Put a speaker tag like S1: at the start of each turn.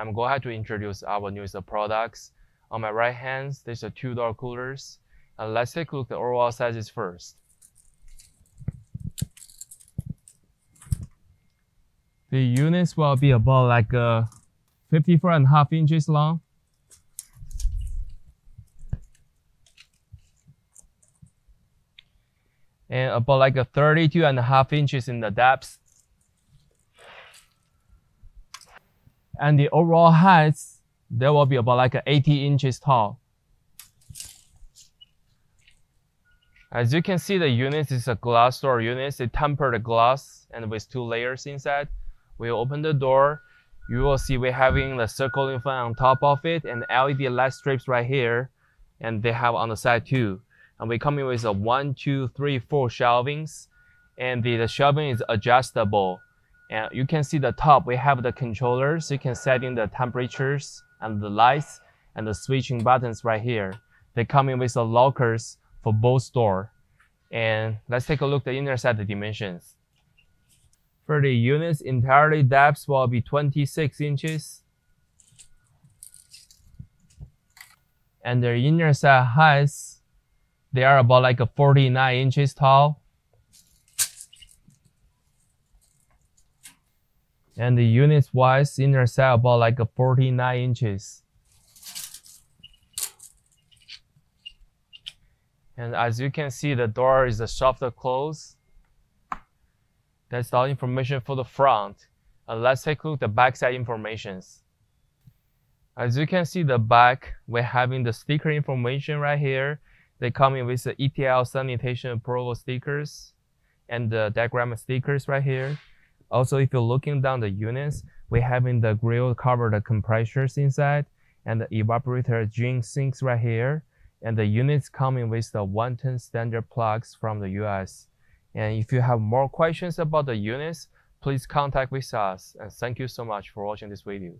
S1: I'm going to introduce our newest products. On my right hand, there's a two-door coolers. And let's take a look at the overall sizes first. The units will be about like 54.5 inches long. And about like 32.5 inches in the depth. And the overall height, there will be about like 80 inches tall. As you can see, the unit is a glass door unit. It tempered glass and with 2 layers inside. We open the door, you will see we're having the circling fan on top of it and LED light strips right here, and they have on the side too. And we're coming with a 1, 2, 3, 4 shelvings, and the shelving is adjustable. And you can see the top, we have the controllers. You can set in the temperatures and the lights and the switching buttons right here. They come in with the lockers for both doors. And let's take a look at the inner side dimensions. For the unit's entirely depth will be 26 inches. And their inner side heights, they are about like 49 inches tall. And the unit's wise inner side about like 49 inches. And as you can see, the door is a soft close. That's all information for the front. Let's take a look at the backside informations. As you can see, the back, we're having the sticker information right here. They come in with the ETL sanitation approval stickers and the diagram stickers right here. Also, if you're looking down the units, we're having the grill covered compressors inside and the evaporator drain sinks right here. And the units coming with the 110 standard plugs from the US. And if you have more questions about the units, please contact with us. And thank you so much for watching this video.